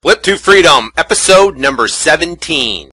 Flip to Freedom, episode number 17.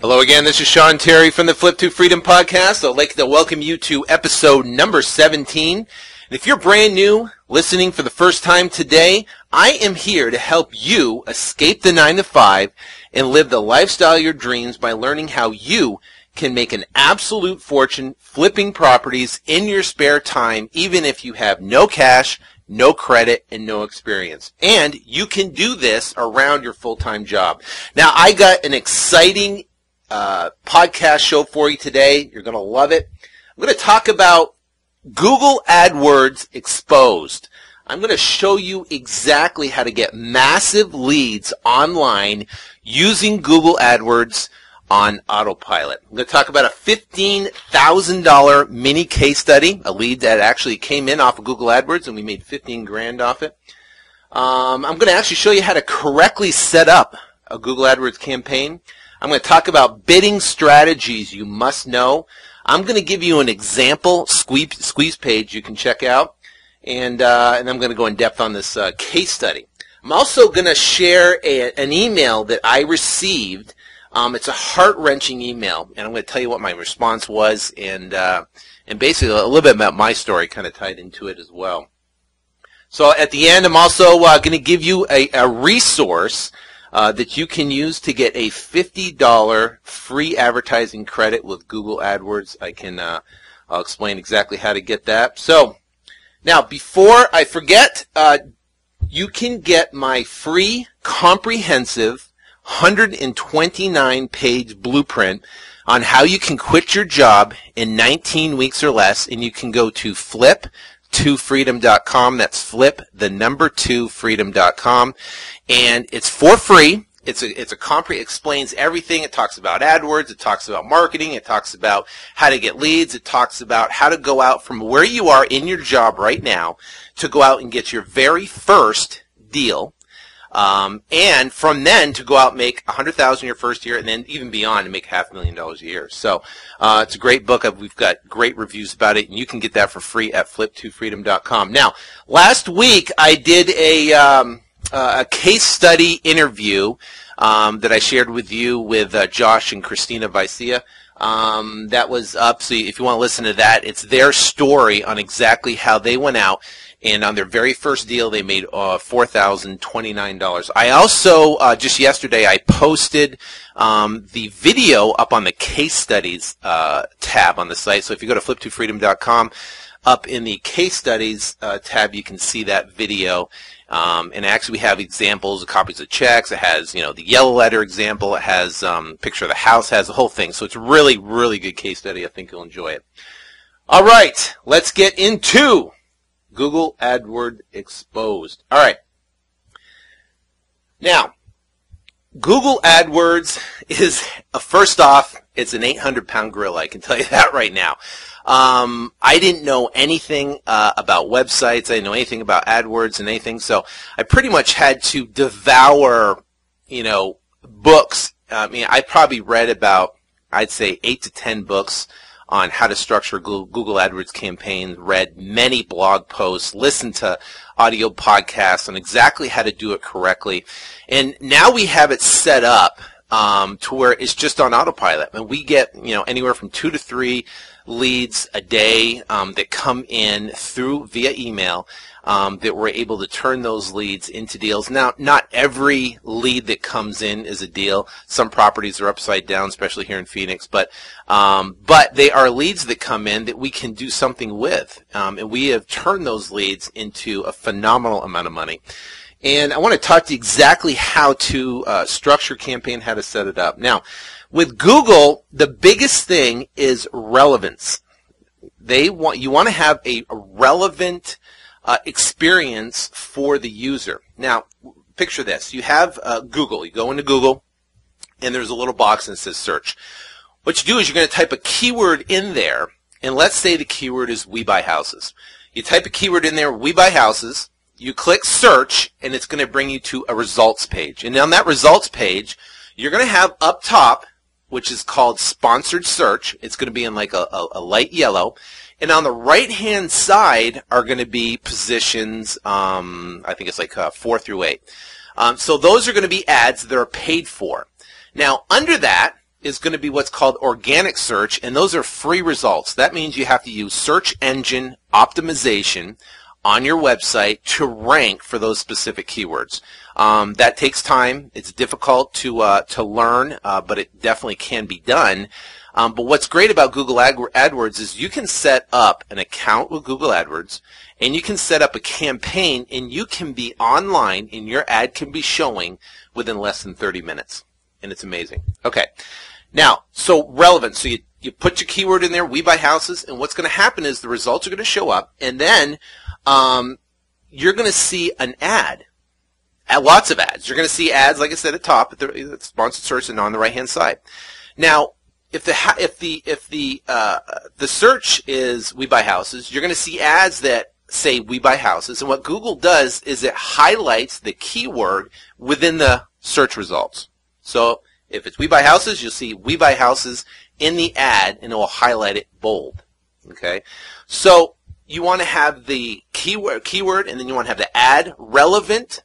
Hello again, this is Sean Terry from the Flip to Freedom podcast. I'd like to welcome you to episode number 17. And if you're brand new, listening for the first time today, I am here to help you escape the 9-to-5 and live the lifestyle of your dreams by learning how you can make an absolute fortune flipping properties in your spare time, even if you have no cash, no credit, and no experience. And you can do this around your full-time job. Now, I got an exciting podcast show for you today. You're going to love it. I'm going to talk about Google AdWords Exposed. I'm going to show you exactly how to get massive leads online using Google AdWords on autopilot. I'm going to talk about a $15,000 mini case study, a lead that actually came in off of Google AdWords and we made 15 grand off it. I'm going to actually show you how to correctly set up a Google AdWords campaign. I'm going to talk about bidding strategies you must know. I'm going to give you an example squeeze page you can check out, and I'm going to go in depth on this case study. I'm also going to share an email that I received. It's a heart-wrenching email, and I'm going to tell you what my response was, and basically a little bit about my story kind of tied into it as well. So at the end, I'm also going to give you a resource that you can use to get a $50 free advertising credit with Google AdWords. I'll explain exactly how to get that. So now, before I forget, you can get my free comprehensive 129-page blueprint on how you can quit your job in 19 weeks or less, and you can go to flip2freedom.com. That's flip2freedom.com, and it's for free. It explains everything. It talks about AdWords. It talks about marketing. It talks about how to get leads. It talks about how to go out from where you are in your job right now to go out and get your very first deal. And from then to go out and make $100,000 your first year, and then even beyond to make $500,000 a year. So it's a great book. We've got great reviews about it, and you can get that for free at flip2freedom.com. Now, last week I did a case study interview that I shared with you with Josh and Christina Vicia. That was up, so if you want to listen to that, it's their story on exactly how they went out, and on their very first deal they made $4,029. I also, just yesterday, I posted the video up on the case studies tab on the site. So if you go to flip2freedom.com, up in the case studies tab, you can see that video. And actually we have examples of copies of checks. It has, the yellow letter example. It has picture of the house, has the whole thing. So it's a really, really good case study. I think you'll enjoy it. All right, let's get into Google AdWords Exposed. All right. Now, Google AdWords is, first off, it's an 800-pound gorilla. I can tell you that right now. I didn't know anything about websites. I didn't know anything about AdWords and anything. So I pretty much had to devour, books. I probably read about, I'd say, 8 to 10 books on how to structure Google AdWords campaigns, read many blog posts, listened to audio podcasts on exactly how to do it correctly. And now we have it set up to where it's just on autopilot. And we get, anywhere from 2 to 3 leads a day that come in via email that we're able to turn those leads into deals. Now, not every lead that comes in is a deal. Some properties are upside down, especially here in Phoenix, but they are leads that come in that we can do something with, and we have turned those leads into a phenomenal amount of money. And I want to talk to you exactly how to structure a campaign, how to set it up. Now, with Google, the biggest thing is relevance. You want to have a relevant experience for the user. Now, picture this. You have Google. You go into Google, and there's a little box that says search. What you do is you're going to type a keyword in there, and let's say the keyword is we buy houses. You type a keyword in there, we buy houses. You click search, and it's going to bring you to a results page. And on that results page, you're going to have up top, which is called sponsored search. It's going to be in like a light yellow. And on the right-hand side are going to be positions, I think it's like 4 through 8. So those are going to be ads that are paid for. Now, under that is going to be what's called organic search, and those are free results. That means you have to use search engine optimization on your website to rank for those specific keywords. That takes time. It's difficult to learn, but it definitely can be done. But what's great about Google AdWords is you can set up an account with Google AdWords, and you can set up a campaign, and you can be online, and your ad can be showing within less than 30 minutes. And it's amazing. Okay. Now, so relevant. So you put your keyword in there, we buy houses, and what's going to happen is the results are going to show up, and then you're going to see an ad. Lots of ads. You're going to see ads, like I said, at the top, at the sponsored search, and on the right-hand side. Now, if the search is we buy houses, you're going to see ads that say we buy houses, and what Google does is it highlights the keyword within the search results. So if it's we buy houses, you'll see we buy houses in the ad, and it will highlight it bold. Okay, so you want to have the keyword, and then you want to have the ad relevant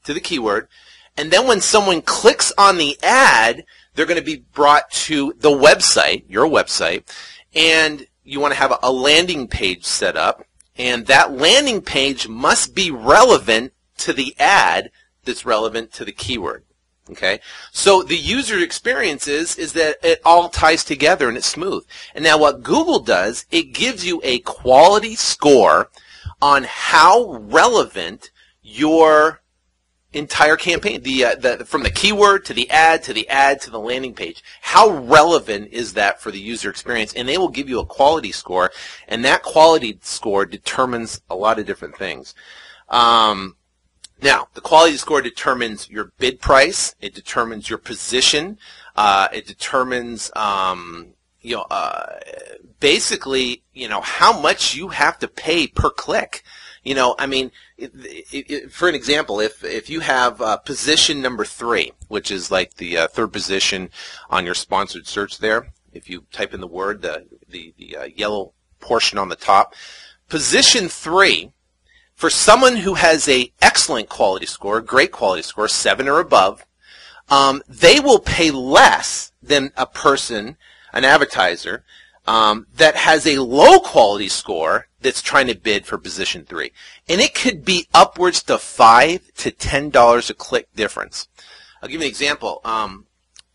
to the keyword, and then when someone clicks on the ad, they're going to be brought to the website, your website, and you want to have a landing page set up, and that landing page must be relevant to the ad that's relevant to the keyword. Okay, so the user experience is that it all ties together and it's smooth. And now what Google does, it gives you a quality score on how relevant your entire campaign, from the keyword to the ad to the landing page. How relevant is that for the user experience? And they will give you a quality score, and that quality score determines a lot of different things. Now, the quality score determines your bid price. It determines your position. It determines, basically, how much you have to pay per click. I mean, for an example, if you have position number 3, which is like the third position on your sponsored search there, if you type in the word, the yellow portion on the top, position 3, for someone who has a excellent quality score, great quality score, 7 or above, they will pay less than a person, an advertiser, that has a low quality score that's trying to bid for position 3. And it could be upwards to $5 to $10 a click difference. I'll give you an example.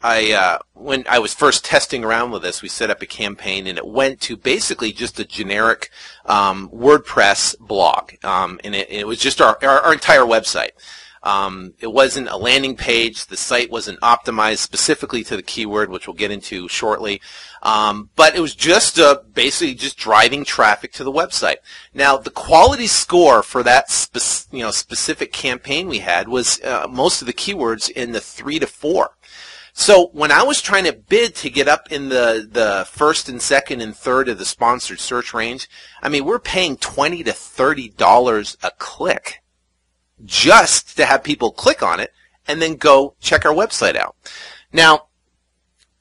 When I was first testing around with this, we set up a campaign, and it went to basically just a generic WordPress blog, and it was just our entire website. It wasn't a landing page. The site wasn't optimized specifically to the keyword, which we'll get into shortly. But it was just basically just driving traffic to the website. Now, the quality score for that specific campaign we had was most of the keywords in the 3 to 4. So when I was trying to bid to get up in the first and second and third of the sponsored search range, I mean, we're paying $20 to $30 a click just to have people click on it and then go check our website out. Now,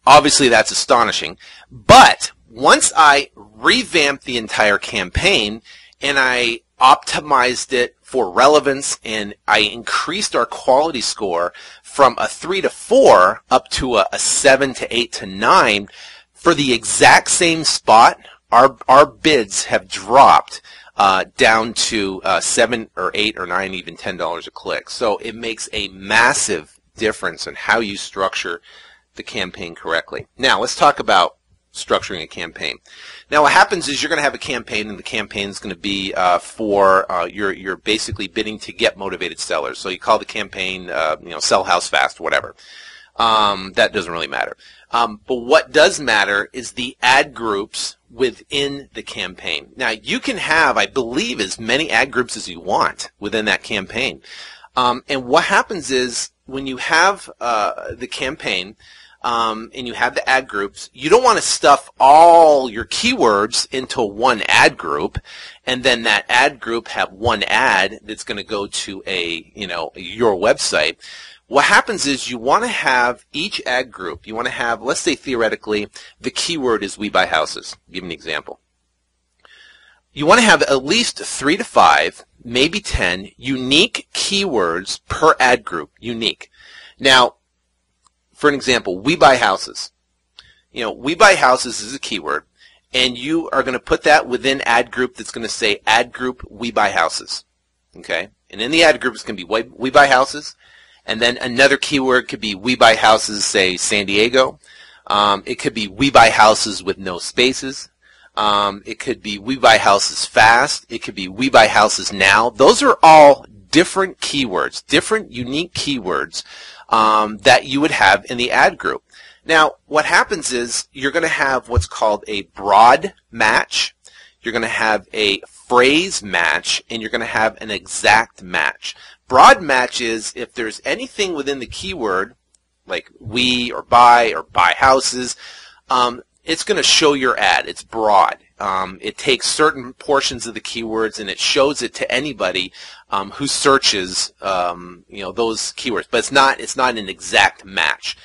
obviously that's astonishing, but once I revamped the entire campaign and I optimized it for relevance and I increased our quality score from a 3 to 4 up to a 7 to 8 to 9, for the exact same spot, our bids have dropped down to 7 or 8 or 9, even $10 a click. So it makes a massive difference in how you structure the campaign correctly. Now let's talk about structuring a campaign. Now what happens is you're going to have a campaign, and the campaign is going to be for you're basically bidding to get motivated sellers. So you call the campaign sell house fast, whatever. That doesn't really matter. But what does matter is the ad groups within the campaign. Now you can have, I believe, as many ad groups as you want within that campaign. And what happens is when you have the campaign, and you have the ad groups, you don't want to stuff all your keywords into one ad group, and then that ad group have one ad that's going to go to your website. What happens is you want to have each ad group, you want to have, let's say theoretically, the keyword is we buy houses. I'll give you an example. you want to have at least 3 to 5, maybe 10 unique keywords per ad group. Unique. Now, for an example, we buy houses. We buy houses is a keyword, and you are going to put that within ad group that's going to say ad group we buy houses. Okay? And in the ad group it's going to be we buy houses, and then another keyword could be we buy houses, say San Diego. It could be we buy houses with no spaces. It could be we buy houses fast. It could be we buy houses now. Those are all different keywords, different unique keywords that you would have in the ad group. Now, what happens is you're going to have what's called a broad match. You're going to have a phrase match, and you're going to have an exact match. Broad match is if there's anything within the keyword, like we or buy houses, it's going to show your ad. It's broad. It takes certain portions of the keywords and it shows it to anybody who searches those keywords. But it's not an exact match.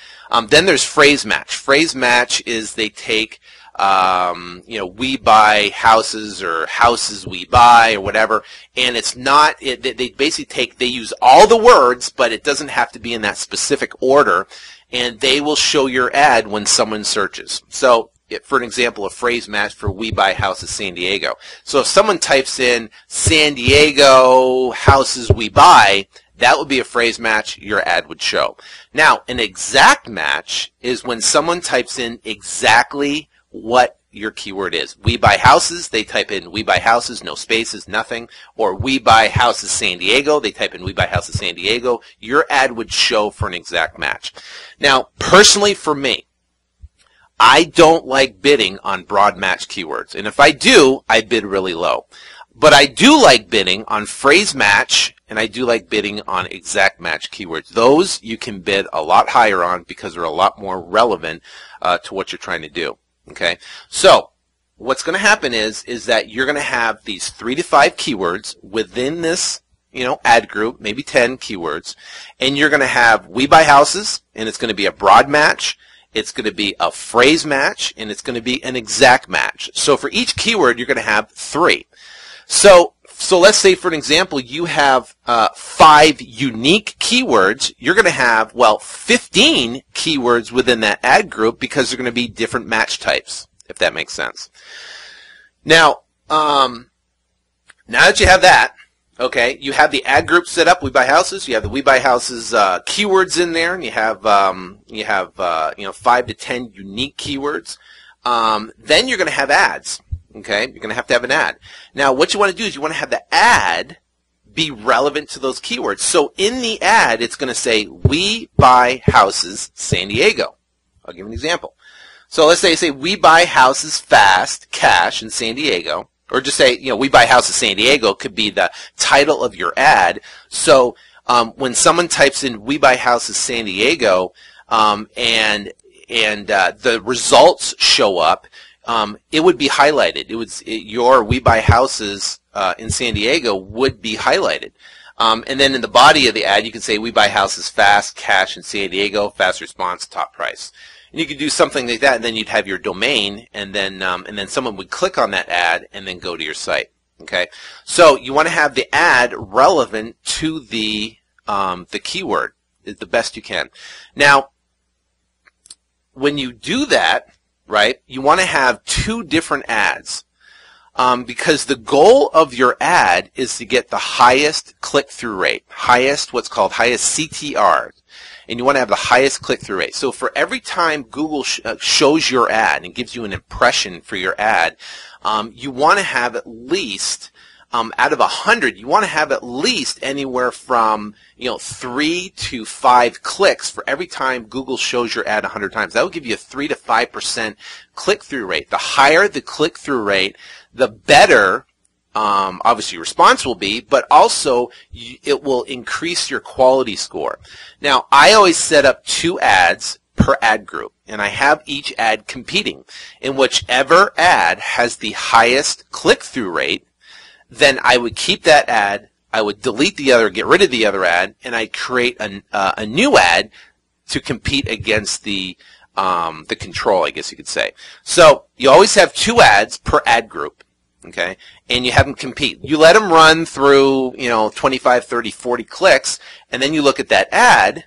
Then there's phrase match. Phrase match is they take we buy houses or houses we buy or whatever, and it's not. They basically they use all the words, but it doesn't have to be in that specific order, and they will show your ad when someone searches. So, for an example, a phrase match for we buy houses San Diego. So if someone types in San Diego houses we buy, that would be a phrase match your ad would show. Now, an exact match is when someone types in exactly what your keyword is. We buy houses, they type in we buy houses, no spaces, nothing. Or we buy houses San Diego, they type in we buy houses San Diego. Your ad would show for an exact match. Now, personally for me, I don't like bidding on broad match keywords. And if I do, I bid really low. But I do like bidding on phrase match, and I do like bidding on exact match keywords. Those you can bid a lot higher on because they're a lot more relevant to what you're trying to do. Okay? So, what's going to happen is that you're going to have these 3 to 5 keywords within this ad group, maybe 10 keywords, and you're going to have we buy houses, and it's going to be a broad match. It's going to be a phrase match, and it's going to be an exact match. So for each keyword, you're going to have 3. So let's say, for an example, you have 5 unique keywords. You're going to have, 15 keywords within that ad group because they're going to be different match types, if that makes sense. Now that you have that, okay, you have the ad group set up, we buy houses. You have the we buy houses keywords in there, and you have 5 to 10 unique keywords. Then you're going to have ads. Okay, you're going to have an ad. Now, what you want to do is you want to have the ad be relevant to those keywords. So in the ad, it's going to say we buy houses San Diego. I'll give you an example. So let's say we buy houses fast, cash in San Diego. Or just say, we buy houses San Diego could be the title of your ad. So when someone types in we buy houses San Diego and the results show up, it would be highlighted. Your we buy houses in San Diego would be highlighted. And then in the body of the ad, you can say we buy houses fast, cash in San Diego, fast response, top price. And you could do something like that, and then you'd have your domain, and then someone would click on that ad and then go to your site. Okay, so you want to have the ad relevant to the keyword the best you can. Now, when you do that, right, you want to have 2 different ads because the goal of your ad is to get the highest click-through rate, what's called highest CTR. And you want to have the highest click-through rate. So for every time Google shows your ad and gives you an impression for your ad, you want to have at least, out of 100, you want to have at least anywhere from 3 to 5 clicks for every time Google shows your ad 100 times. That will give you a 3 to 5% click-through rate. The higher the click-through rate, the better obviously your response will be, but also it will increase your quality score. Now, I always set up 2 ads per ad group, and I have each ad competing. In whichever ad has the highest click-through rate, then I would keep that ad, I would delete the other, get rid of the other ad, and I create a new ad to compete against the control, I guess you could say. So you always have 2 ads per ad group. okay, and you have them compete. You let them run through, 25, 30, 40 clicks, and then you look at that ad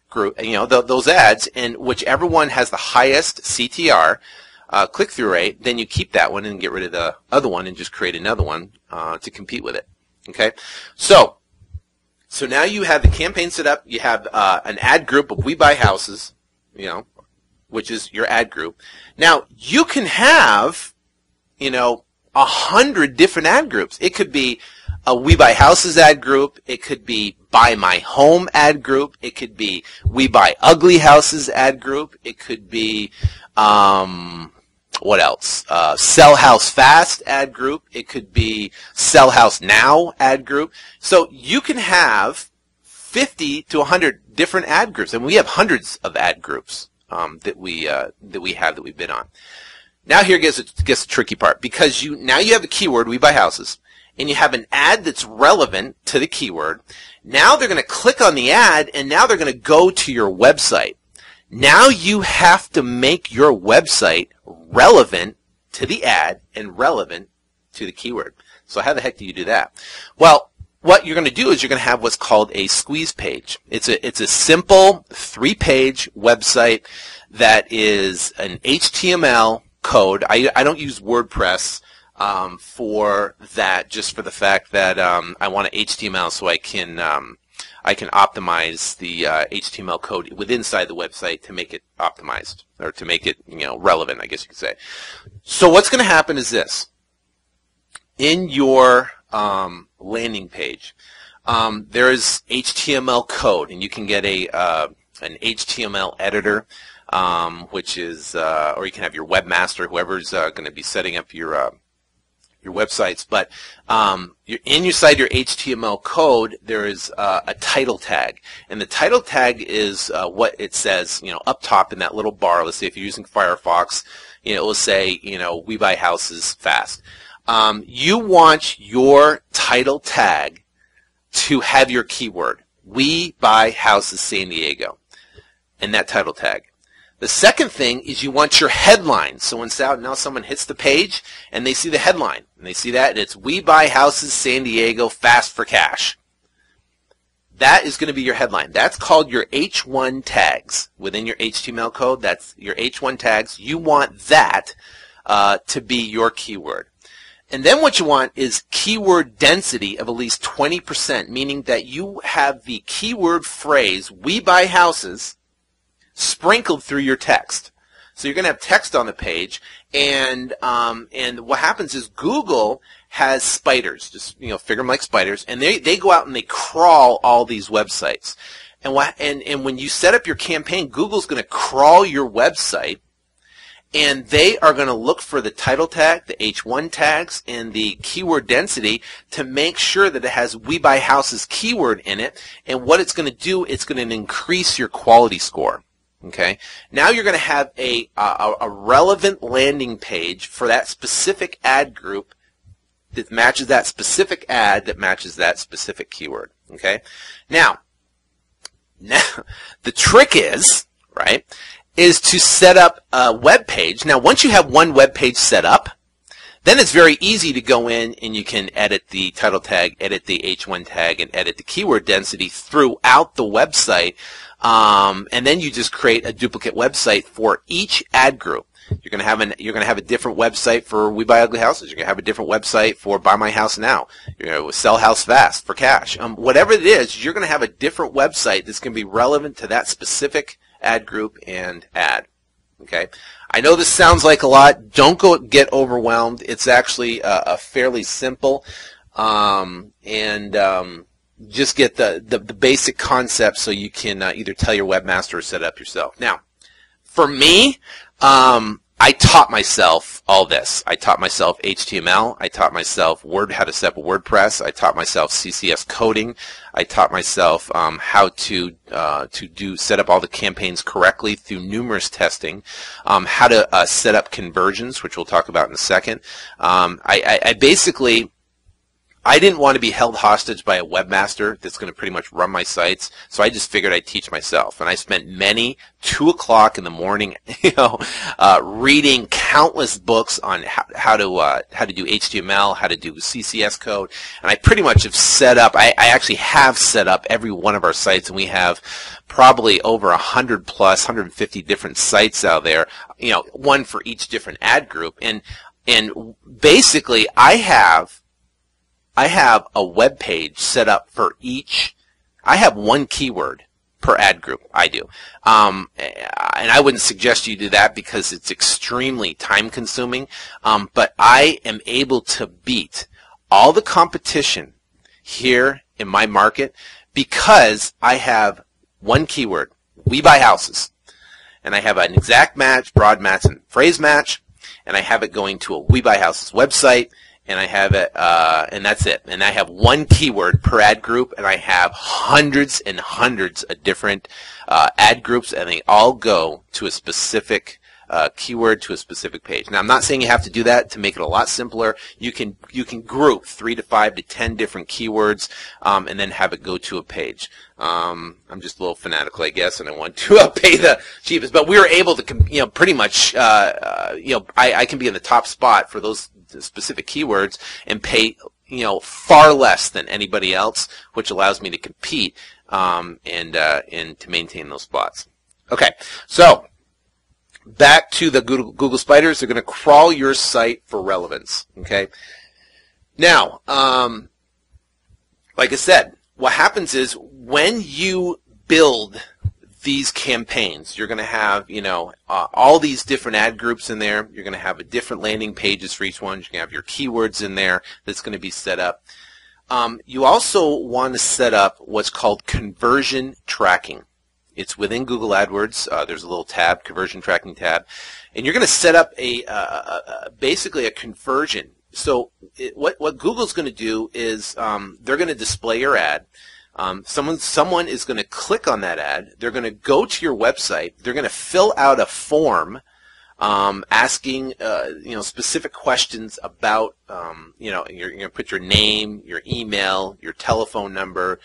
group, those ads, and whichever one has the highest CTR, click-through rate, then you keep that one and get rid of the other one and just create another one to compete with it. Okay, so now you have the campaign set up. You have an ad group of We Buy Houses, which is your ad group. Now you can have 100 different ad groups. It could be a We Buy Houses ad group. It could be Buy My Home ad group. It could be We Buy Ugly Houses ad group. It could be what else? Sell House Fast ad group. It could be Sell House Now ad group. So you can have 50 to 100 different ad groups, and we have hundreds of ad groups that we've been on. Now here gets the tricky part, because now you have the keyword We Buy Houses, and you have an ad that's relevant to the keyword. Now they're going to click on the ad, and now they're going to go to your website. Now you have to make your website relevant to the ad and relevant to the keyword. So how the heck do you do that? Well, what you're going to do is you're going to have what's called a squeeze page. It's a simple 3-page website that is an HTML code. I don't use WordPress for that, just for the fact that I want an HTML so I can optimize the HTML code inside the website to make it optimized, or to make it relevant, I guess you could say. So what's going to happen is this: in your landing page, there is HTML code, and you can get an HTML editor, which is, or you can have your webmaster, whoever's going to be setting up your websites. But inside your HTML code, there is a title tag, and the title tag is what it says, up top in that little bar. Let's say if you're using Firefox, it will say, We Buy Houses Fast. You want your title tag to have your keyword, We Buy Houses San Diego, in that title tag. The second thing is you want your headline. So when now someone hits the page and they see the headline, and they see that, and it's We Buy Houses San Diego Fast for Cash. That is going to be your headline. That's called your H1 tags. Within your HTML code, that's your H1 tags. You want that to be your keyword. And then what you want is keyword density of at least 20%, meaning that you have the keyword phrase We Buy Houses sprinkled through your text. So you're going to have text on the page, and what happens is Google has spiders, just figure them like spiders, and they go out and they crawl all these websites. And when you set up your campaign, Google's going to crawl your website, and they are going to look for the title tag, the H1 tags, and the keyword density to make sure that it has We Buy Houses keyword in it. And what it's going to do, it's going to increase your quality score. Okay. Now you're going to have a relevant landing page for that specific ad group that matches that specific ad that matches that specific keyword. Okay. Now the trick is, right, is to set up a web page. Now, once you have one web page set up, then it's very easy to go in and you can edit the title tag, edit the H1 tag, and edit the keyword density throughout the website. And then you just create a duplicate website for each ad group. You're going to have a different website for We Buy Ugly Houses. You're going to have a different website for Buy My House Now. You're going to Sell House Fast for Cash. Whatever it is, you're going to have a different website that's going to be relevant to that specific ad group and ad. Okay. I know this sounds like a lot. Don't get overwhelmed. It's actually a fairly simple, just get the basic concept so you can either tell your webmaster or set it up yourself. Now, for me, I taught myself all this. I taught myself HTML. I taught myself how to set up a WordPress. I taught myself CSS coding. I taught myself how to set up all the campaigns correctly through numerous testing. How to set up conversions, which we'll talk about in a second. I basically I didn't want to be held hostage by a webmaster that's going to pretty much run my sites, so I just figured I'd teach myself. And I spent many 2 o'clock in the morning, reading countless books on how to do HTML, how to do CSS code, and I pretty much have set up. I actually have set up every one of our sites, and we have probably over 100 plus, 150 different sites out there. One for each different ad group, and basically I have a web page set up for each. I have one keyword per ad group. I do. And I wouldn't suggest you do that because it's extremely time consuming. But I am able to beat all the competition here in my market because I have one keyword. We buy houses. And I have an exact match, broad match, and phrase match. And I have it going to a We Buy Houses website. And I have it, and that's it. And I have one keyword per ad group, and I have hundreds and hundreds of different ad groups, and they all go to a specific keyword, to a specific page. Now, I'm not saying you have to do that. To make it a lot simpler, you can group 3 to 5 to 10 different keywords, and then have it go to a page. I'm just a little fanatical, I guess, and I want to pay the cheapest. But we were able to, pretty much, I can be in the top spot for those specific keywords and pay far less than anybody else, which allows me to compete and to maintain those spots. Okay, so back to the Google spiders. They're going to crawl your site for relevance. Okay, now like I said, what happens is when you build these campaigns, you're going to have, all these different ad groups in there. You're going to have a different landing pages for each one. You're going to have your keywords in there that's going to be set up. You also want to set up what's called conversion tracking. It's within Google AdWords. There's a little tab, conversion tracking tab, and you're going to set up basically a conversion. So what Google's going to do is they're going to display your ad. Someone is going to click on that ad. They're going to go to your website. They're going to fill out a form asking specific questions about you're going to put your name, your email, your telephone number,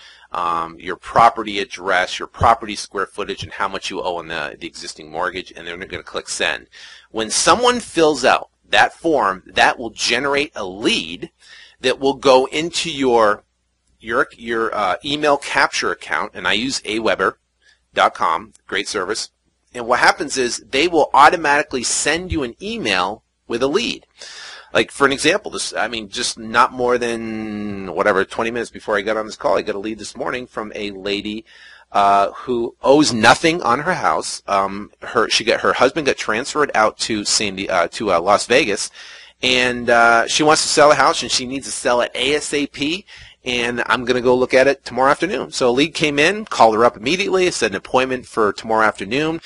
your property address, your property square footage, and how much you owe on the existing mortgage, and they're going to click send. When someone fills out that form, that will generate a lead that will go into your email capture account, and I use aweber.com, great service. And what happens is they will automatically send you an email with a lead. Like for an example, just not more than 20 minutes before I got on this call, I got a lead this morning from a lady who owes nothing on her house. Her husband got transferred out to Las Vegas, and she wants to sell a house, and she needs to sell it ASAP. And I'm going to go look at it tomorrow afternoon. So a lead came in, called her up immediately, set an appointment for tomorrow afternoon.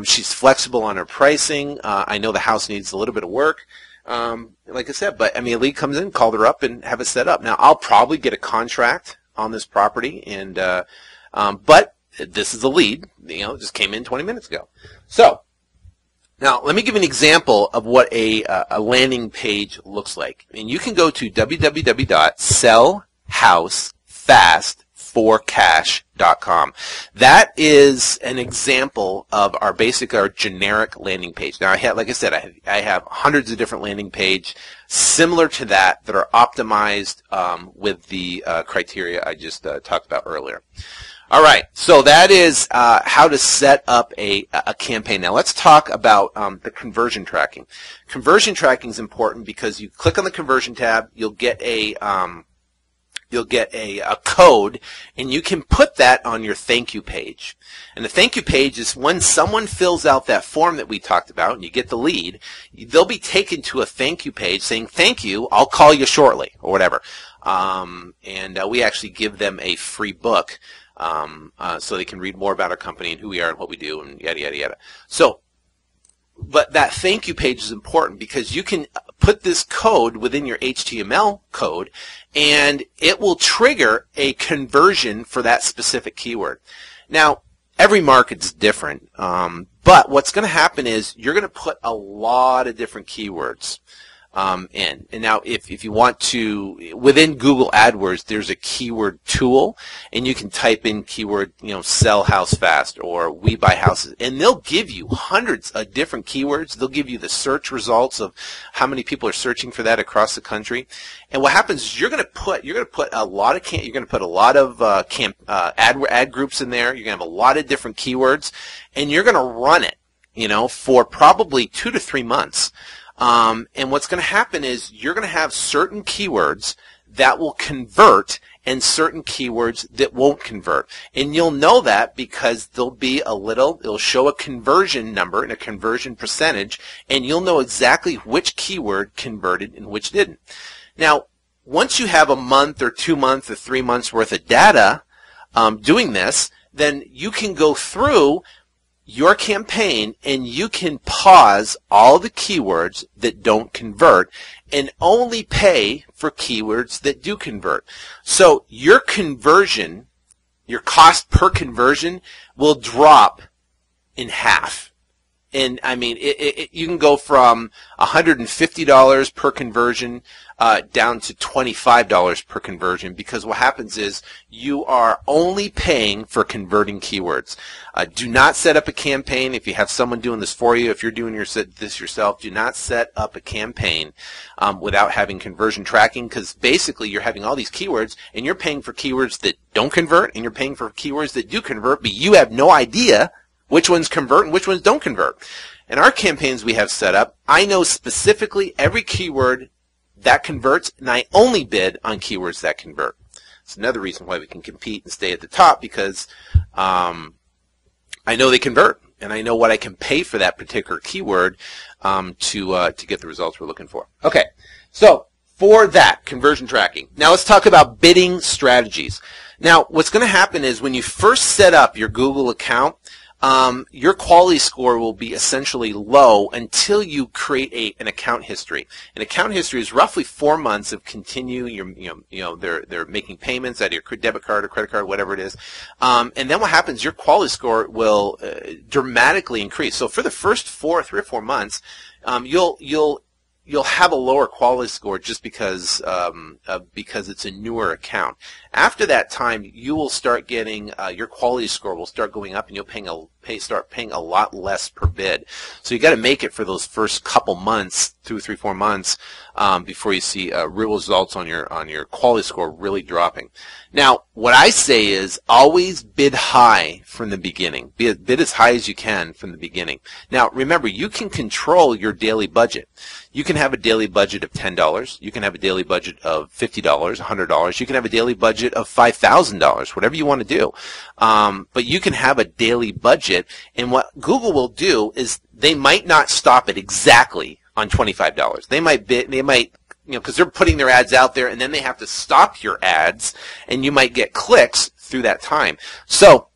She's flexible on her pricing. I know the house needs a little bit of work, like I said, but a lead comes in, called her up, and have it set up. Now, I'll probably get a contract on this property, and but this is a lead. It just came in 20 minutes ago. So now, let me give an example of what a landing page looks like. And you can go to www.sellhousefastforcash.com. That is an example of our generic landing page. Now, like I said, I have hundreds of different landing pages similar to that are optimized with the criteria I just talked about earlier. All right, so that is how to set up a campaign. Now let's talk about the conversion tracking. Conversion tracking is important because you click on the conversion tab, you'll get a code, and you can put that on your thank you page. And the thank you page is when someone fills out that form that we talked about, and you get the lead, they'll be taken to a thank you page saying, "Thank you, I'll call you shortly," or whatever. And we actually give them a free book. So they can read more about our company and who we are and what we do and yada, yada, yada. So, but that thank you page is important because you can put this code within your HTML code and it will trigger a conversion for that specific keyword. Now, every market's different, but what's going to happen is you're going to put a lot of different keywords in. And now if you want to, within Google AdWords, there's a keyword tool, and you can type in keyword, sell house fast or we buy houses, and they'll give you hundreds of different keywords. They'll give you the search results of how many people are searching for that across the country. And what happens is you're going to put a lot of ad groups in there. You're going to have a lot of different keywords, and you're going to run it, for probably 2 to 3 months. And what's going to happen is you're going to have certain keywords that will convert and certain keywords that won't convert. And you'll know that because it'll show a conversion number and a conversion percentage, and you'll know exactly which keyword converted and which didn't. Now, once you have a month or 2 months or 3 months worth of data doing this, then you can go through your campaign and you can pause all the keywords that don't convert and only pay for keywords that do convert. So your conversion, your cost per conversion will drop in half. And I mean, you can go from $150 per conversion down to $25 per conversion, because what happens is you are only paying for converting keywords. Do not set up a campaign if you have someone doing this for you. If you're doing this yourself, do not set up a campaign without having conversion tracking, because basically you're having all these keywords and you're paying for keywords that don't convert and you're paying for keywords that do convert, but you have no idea which ones convert and which ones don't convert. In our campaigns we have set up, I know specifically every keyword that converts, and I only bid on keywords that convert. It's another reason why we can compete and stay at the top, because I know they convert, and I know what I can pay for that particular keyword to get the results we're looking for. Okay, so for that, conversion tracking. Now let's talk about bidding strategies. Now what's going to happen is when you first set up your Google account, your quality score will be essentially low until you create an account history. An account history is roughly 4 months of they're making payments out of your debit card or credit card, whatever it is. And then what happens? Your quality score will dramatically increase. So for the first 3 or 4 months, you'll have a lower quality score just because it's a newer account. After that time, you will start getting your quality score will start going up, and you'll start paying a lot less per bid. So you got to make it for those first couple months, 2, 3, 4 months, before you see real results on your quality score really dropping. Now, what I say is always bid high from the beginning. Bid as high as you can from the beginning. Now, remember, you can control your daily budget. You can have a daily budget of $10. You can have a daily budget of $50, $100. You can have a daily budget of $5,000, whatever you want to do. But you can have a daily budget, and what Google will do is they might not stop it exactly on $25. They might because they're putting their ads out there, and then they have to stop your ads, and you might get clicks through that time. So,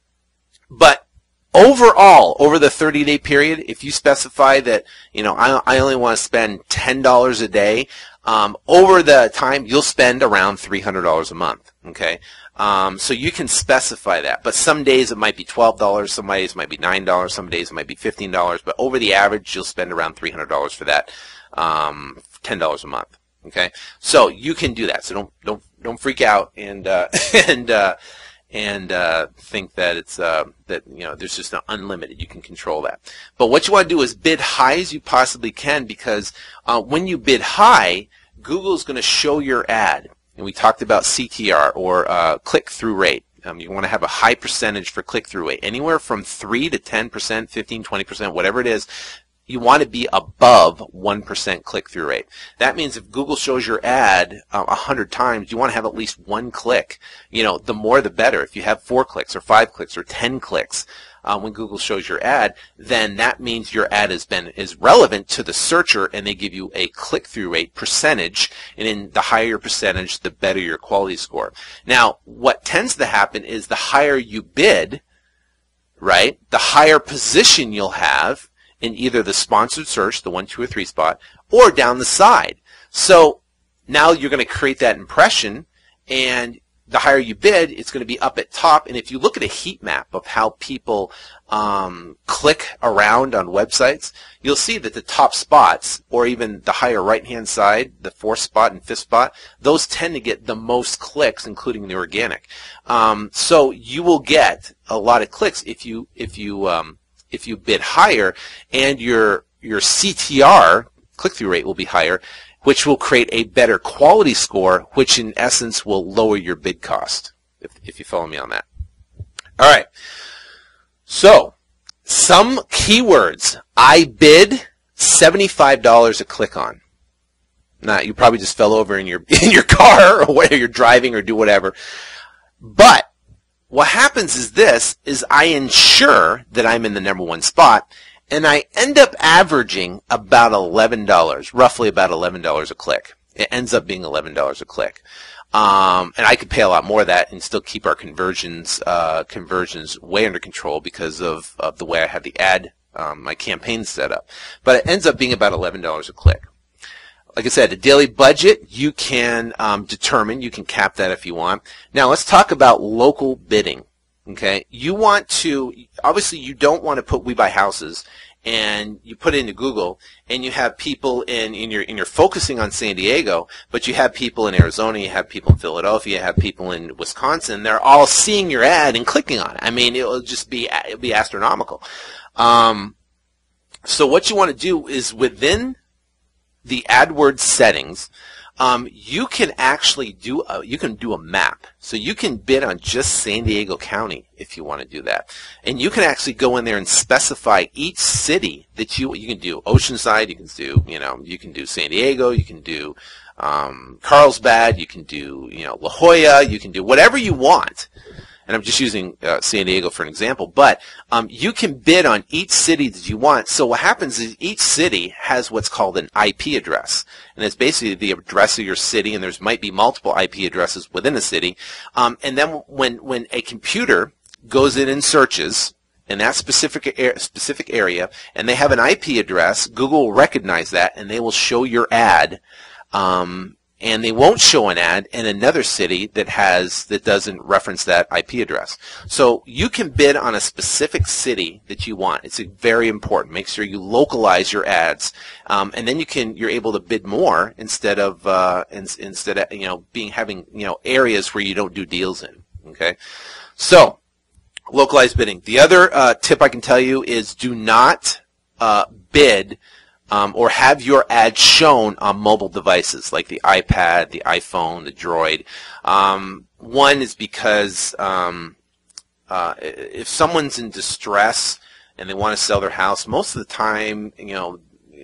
but overall, over the 30-day period, if you specify that, I only want to spend $10 a day, over the time, you'll spend around $300 a month, okay? So you can specify that, but some days it might be $12, some days it might be $9, some days it might be $15, but over the average, you'll spend around $300 for that, $10 a month, okay? So you can do that, so don't freak out and think that it's there's just an unlimited. You can control that. But what you want to do is bid high as you possibly can, because when you bid high, Google is going to show your ad. And we talked about CTR, or click-through rate. You want to have a high percentage for click-through rate, anywhere from 3 to 10%, 15, 20%, whatever it is. You want to be above 1% click-through rate. That means if Google shows your ad 100 times, you want to have at least 1 click. The more the better. If you have 4 clicks or 5 clicks or 10 clicks when Google shows your ad, then that means your ad is relevant to the searcher, and they give you a click-through rate percentage. And in the higher your percentage, the better your quality score. Now, what tends to happen is the higher you bid, right, the higher position you'll have in either the sponsored search, the 1, 2, or 3 spot, or down the side. So now you're going to create that impression, and the higher you bid, it's going to be up at top. And if you look at a heat map of how people click around on websites, you'll see that the top spots, or even the higher right-hand side, the fourth spot and fifth spot, those tend to get the most clicks, including the organic. So you will get a lot of clicks if you bid higher, and your CTR, click-through rate, will be higher, which will create a better quality score, which in essence will lower your bid cost, if you follow me on that. All right. So, some keywords I bid $75 a click on. Now, you probably just fell over in your car, or whether you're driving or do whatever. But what happens is this, is I ensure that I'm in the #1 spot, and I end up averaging about $11, roughly about $11 a click. It ends up being $11 a click. And I could pay a lot more of that and still keep our conversions way under control because of the way I have the ad, my campaign set up. But it ends up being about $11 a click. Like I said, the daily budget, you can determine, you can cap that if you want. Now let's talk about local bidding. Okay, you want to, obviously you don't want to put We Buy Houses and you put it into Google and you have people and you're focusing on San Diego, but you have people in Arizona, you have people in Philadelphia, you have people in Wisconsin. They're all seeing your ad and clicking on it. I mean, it'll be astronomical. So what you want to do is within the AdWords settings, you can actually do a map. So you can bid on just San Diego County if you want to do that. And you can actually go in there and specify each city that you can do. Oceanside, you can do San Diego, you can do Carlsbad, you can do La Jolla, you can do whatever you want. And I'm just using San Diego for an example, but you can bid on each city that you want. So what happens is each city has what's called an IP address, and it's basically the address of your city, and there's might be multiple IP addresses within a city. And then when a computer goes in and searches in that specific area, and they have an IP address, Google will recognize that, and they will show your ad. And they won't show an ad in another city that doesn't reference that IP address. So you can bid on a specific city that you want. It's very important. Make sure you localize your ads, and then you're able to bid more instead of having areas where you don't do deals in. Okay, so localized bidding. The other tip I can tell you is do not bid or have your ad shown on mobile devices like the iPad, the iPhone, the Droid. One is because if someone's in distress and they want to sell their house, most of the time,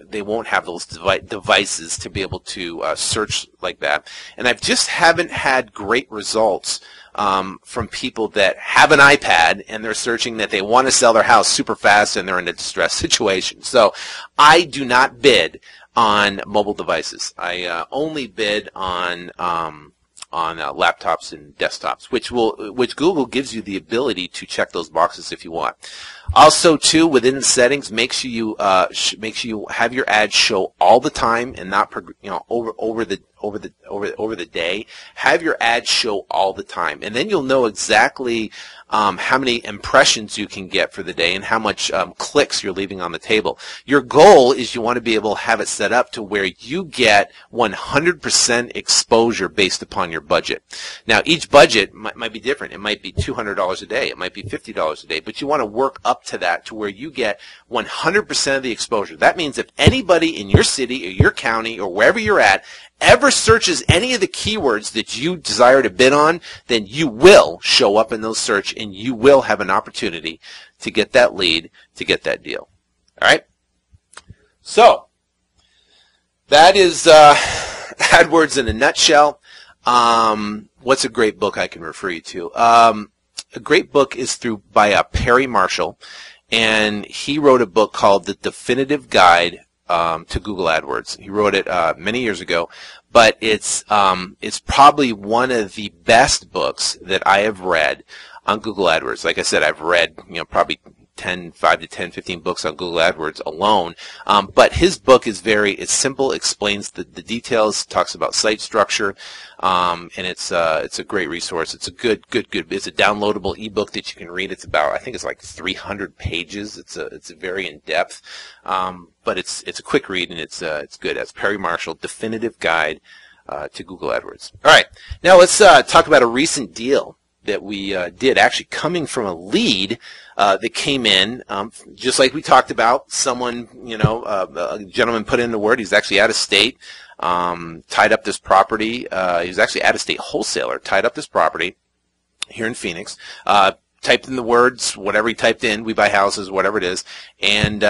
they won't have those devices to be able to search like that. And I just haven't had great results from people that have an iPad and they're searching that they want to sell their house super fast and they're in a distressed situation. So I do not bid on mobile devices. I only bid on laptops and desktops, which Google gives you the ability to check those boxes if you want. Also, too, within the settings, make sure you have your ads show all the time and not over the day. Have your ads show all the time, and then you'll know exactly how many impressions you can get for the day and how much clicks you're leaving on the table. Your goal is you want to be able to have it set up to where you get 100% exposure based upon your budget. Now, each budget might be different. It might be $200 a day. It might be $50 a day, but you want to work up to that to where you get 100% of the exposure. That means if anybody in your city or your county or wherever you're at ever searches any of the keywords that you desire to bid on, then you will show up in those search and you will have an opportunity to get that lead, to get that deal. All right? So, that is AdWords in a nutshell. What's a great book I can refer you to? A great book is by Perry Marshall, and he wrote a book called The Definitive Guide to Google AdWords. He wrote it many years ago, but it's probably one of the best books that I have read on Google AdWords. Like I said, I've read probably 5 to 10, 15 books on Google AdWords alone. But his book is it's simple, explains the details, talks about site structure, and it's a great resource. It's a good. It's a downloadable ebook that you can read. It's about, I think it's like 300 pages. It's very in depth, but it's a quick read, and it's good. That's Perry Marshall, Definitive Guide to Google AdWords. All right, now let's talk about a recent deal that we did, actually coming from a lead that came in, just like we talked about. Someone, a gentleman put in the word. He's actually out of state, tied up this property. He was actually out of state wholesaler, tied up this property here in Phoenix. Typed in the words, whatever he typed in, we buy houses, whatever it is, and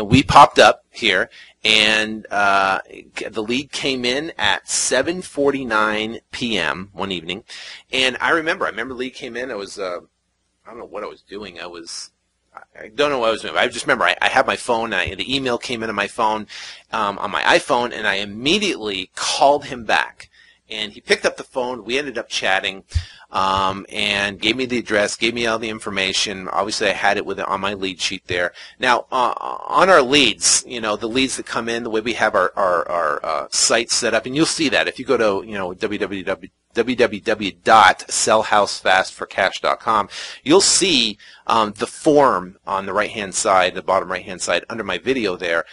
we popped up here. And the lead came in at 7:49 p.m. one evening, and I remember the lead came in. I was I don't know what I was doing. I don't know what I was doing. I just remember I had my phone. The email came in on my phone, on my iPhone, and I immediately called him back. And he picked up the phone. We ended up chatting, and gave me the address, gave me all the information. Obviously, I had it on my lead sheet there. Now, on our leads, the leads that come in, the way we have our site set up, and you'll see that if you go to www.sellhousefastforcash.com, you'll see the form on the right-hand side, the bottom right-hand side, under my video there,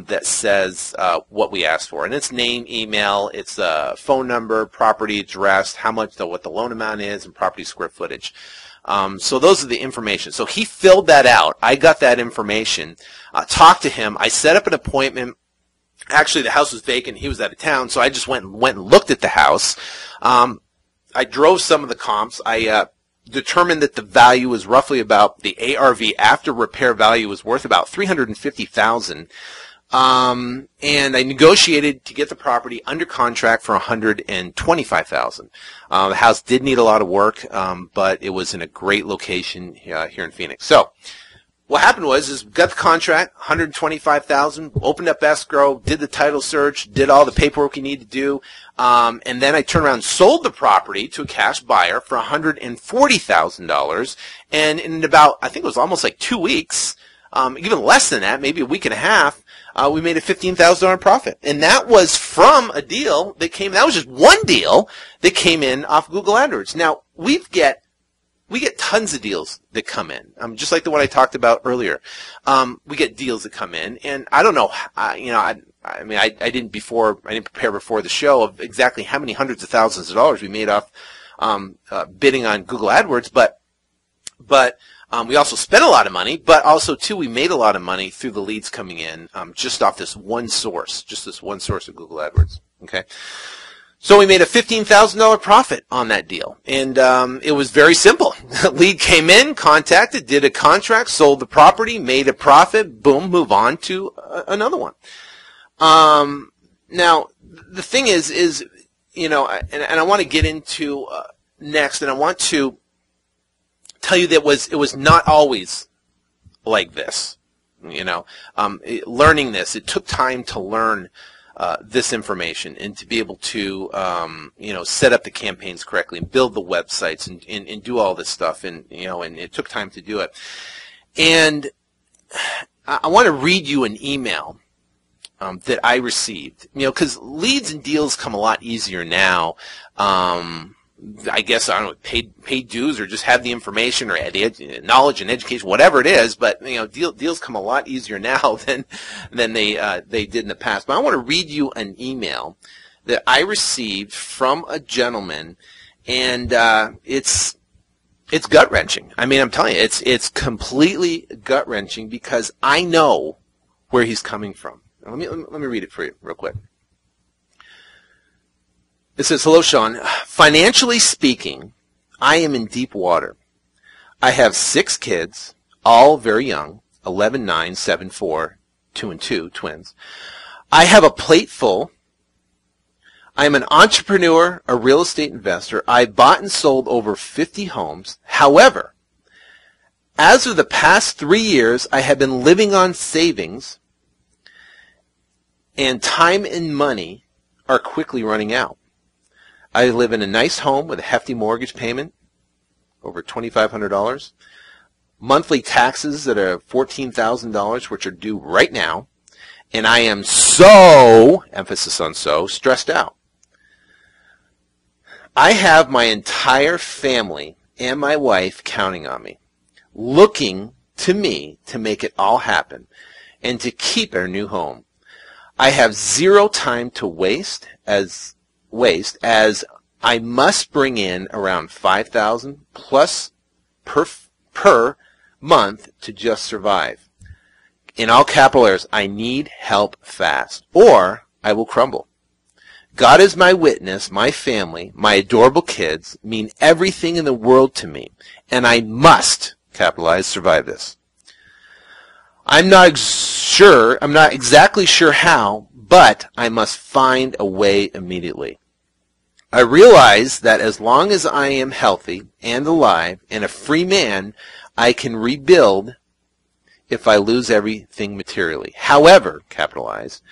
that says what we asked for, and it's name, email, it's phone number, property address, what the loan amount is, and property square footage. So those are the information. So he filled that out. I got that information. Talked to him. I set up an appointment. Actually, the house was vacant. He was out of town, so I just went and looked at the house. I drove some of the comps. I determined that the value was roughly about, the ARV after repair value was worth about $350,000. And I negotiated to get the property under contract for $125,000. The house did need a lot of work, but it was in a great location here in Phoenix. So what happened was we got the contract, $125,000, opened up escrow, did the title search, did all the paperwork we need to do, and then I turned around and sold the property to a cash buyer for $140,000. And in about, I think it was almost like 2 weeks, even less than that, maybe a week and a half, we made a $15,000 profit. And that was from a deal that that was just one deal that came in off Google AdWords. Now, we get tons of deals that come in, just like the one I talked about earlier. We get deals that come in, and I don't know, I didn't prepare before the show of exactly how many hundreds of thousands of dollars we made off bidding on Google AdWords, but we also spent a lot of money, but also, too, we made a lot of money through the leads coming in just off this one source, of Google AdWords. Okay, so we made a $15,000 profit on that deal, and it was very simple. Lead came in, contacted, did a contract, sold the property, made a profit, boom, move on to another one. Now, the thing is, and I want to get into next, and I want to tell you that it was not always like this. Learning this, it took time to learn this information and to be able to set up the campaigns correctly and build the websites and do all this stuff, and it took time to do it. And I want to read you an email that I received, because leads and deals come a lot easier now. I guess, I don't know, paid dues, or just have the information, or the knowledge and education, whatever it is. But deals come a lot easier now than they did in the past. But I want to read you an email that I received from a gentleman, and it's gut wrenching. I mean, I'm telling you, it's completely gut wrenching, because I know where he's coming from. Let me read it for you real quick. It says, "Hello, Sean. Financially speaking, I am in deep water. I have 6 kids, all very young, 11, 9, 7, 4, 2 and 2, twins. I have a plate full. I am an entrepreneur, a real estate investor. I bought and sold over 50 homes. However, as of the past 3 years, I have been living on savings, and time and money are quickly running out. I live in a nice home with a hefty mortgage payment, over $2,500. monthly taxes that are $14,000, which are due right now, and I am so, emphasis on so, stressed out. I have my entire family and my wife counting on me, looking to me to make it all happen and to keep our new home. I have zero time to waste as I must bring in around $5,000 plus per month to just survive. In all capital letters, I need help fast, or I will crumble. God is my witness, my family, my adorable kids mean everything in the world to me, and I must, capitalize, survive this. I'm not exactly sure how, but I must find a way immediately. I realize that as long as I am healthy and alive and a free man, I can rebuild if I lose everything materially. However, capitalize,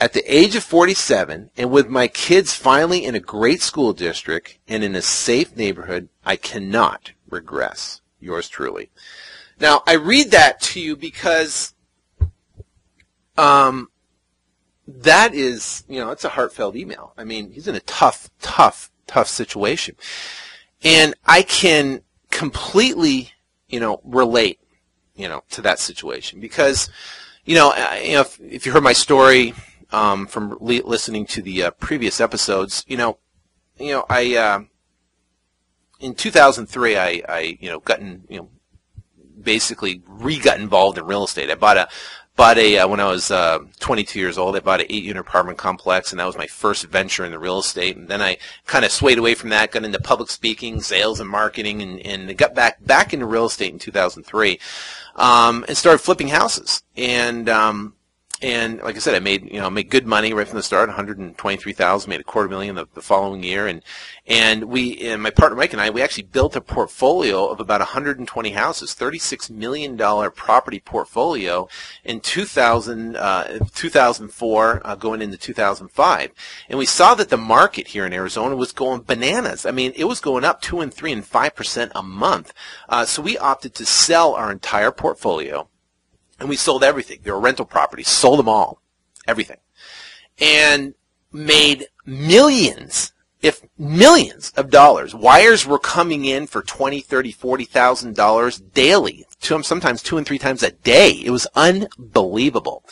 at the age of 47 and with my kids finally in a great school district and in a safe neighborhood, I cannot regress. Yours truly. Now, I read that to you because that is, it's a heartfelt email. I mean, he's in a tough situation. And I can completely, relate, to that situation because, if you heard my story from listening to the previous episodes, in 2003, I basically got involved in real estate. I bought a when I was 22 years old, I bought an 8-unit apartment complex, and that was my first venture in the real estate. And then I kind of swayed away from that, got into public speaking, sales, and marketing, and got back into real estate in 2003, and started flipping houses. And like I said, I made good money right from the start, $123,000, made $250,000 the following year, and my partner Mike and I, we actually built a portfolio of about 120 houses, $36 million property portfolio in 2004, going into 2005, and we saw that the market here in Arizona was going bananas. I mean, it was going up 2% and 3% and 5% a month. So we opted to sell our entire portfolio. And we sold everything. There were rental properties, sold them all, everything. And made millions of dollars. Wires were coming in for $20,000, $30,000, $40,000 daily, sometimes 2 and 3 times a day. It was unbelievable.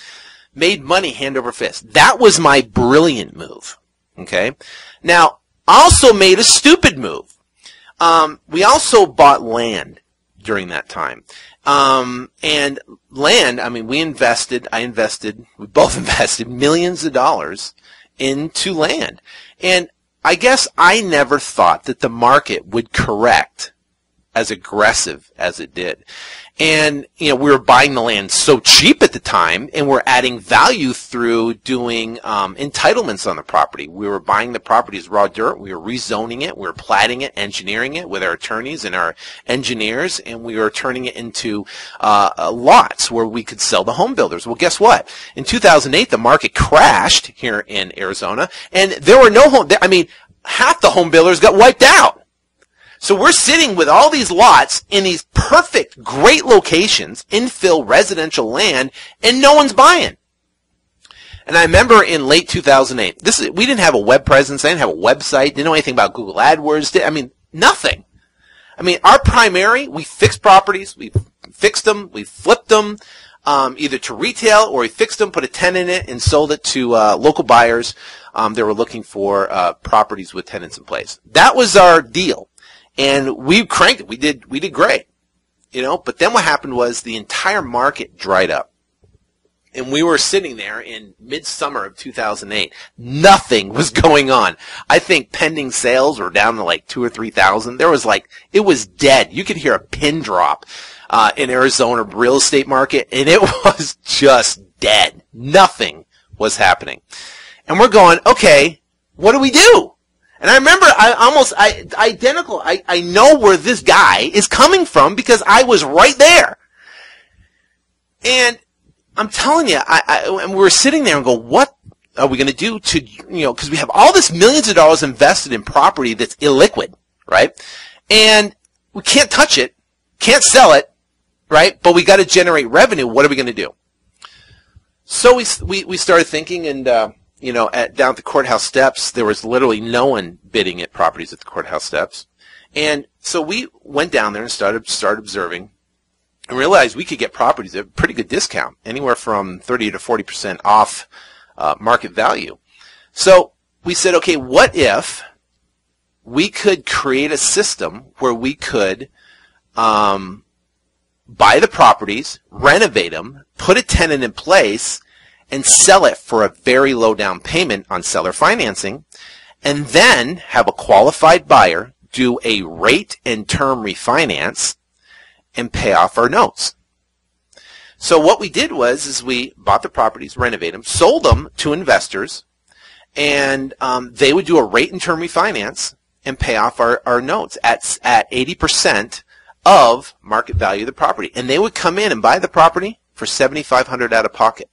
Made money hand over fist. That was my brilliant move. Okay? Now, also made a stupid move. We also bought land during that time. And land, I mean, we both invested millions of dollars into land. And I guess I never thought that the market would correct as aggressive as it did. And, we were buying the land so cheap at the time, and we're adding value through doing entitlements on the property. We were buying the property as raw dirt. We were rezoning it. We were platting it, engineering it with our attorneys and our engineers, and we were turning it into lots where we could sell to home builders. Well, guess what? In 2008, the market crashed here in Arizona, and there were no half the home builders got wiped out. So we're sitting with all these lots in these perfect, great locations, infill residential land, and no one's buying. And I remember in late 2008, we didn't have a web presence, I didn't have a website, didn't know anything about Google Adwords, nothing. Our primary, we fixed properties, we fixed them, we flipped them, either to retail, or we fixed them, put a tenant in it, and sold it to local buyers that were looking for properties with tenants in place. That was our deal. And we cranked it. We did great, but then what happened was the entire market dried up. And we were sitting there in midsummer of 2008. Nothing was going on. I think pending sales were down to like 2,000 or 3,000. It was dead. You could hear a pin drop in Arizona real estate market, and it was just dead. Nothing was happening. And we're going, okay, what do we do? And I remember I know where this guy is coming from because I was right there. And I'm telling you, and we were sitting there and go, what are we going to do to, because we have all this millions of dollars invested in property that's illiquid, right? And we can't touch it, can't sell it, right? But we got to generate revenue. What are we going to do? So we started thinking, and down at the courthouse steps, there was literally no one bidding at properties at the courthouse steps. And so we went down there and started observing and realized we could get properties at a pretty good discount, anywhere from 30 to 40% off market value. So we said, okay, what if we could create a system where we could buy the properties, renovate them, put a tenant in place, and sell it for a very low down payment on seller financing, and then have a qualified buyer do a rate and term refinance and pay off our notes. So what we did is we bought the properties, renovated them, sold them to investors, and they would do a rate and term refinance and pay off our notes at 80% of market value of the property. And they would come in and buy the property for $7,500 out of pocket.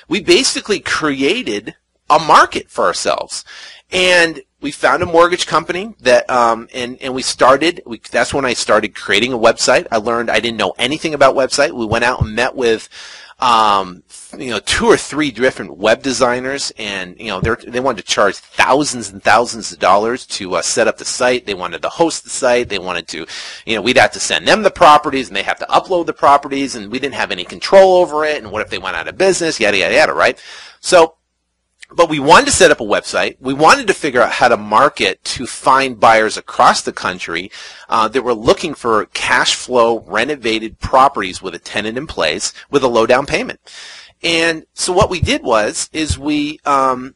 We basically created a market for ourselves. And we found a mortgage company that, and we started, that's when I started creating a website. I learned I didn't know anything about website. We went out and met with, 2 or 3 different web designers, and, they wanted to charge thousands and thousands of dollars to set up the site. They wanted to host the site. They wanted to, we'd have to send them the properties, and they have to upload the properties, and we didn't have any control over it. And what if they went out of business? Yada, yada, yada, right? So, but we wanted to set up a website. We wanted to figure out how to market to find buyers across the country that were looking for cash flow renovated properties with a tenant in place with a low down payment. And so what we did what I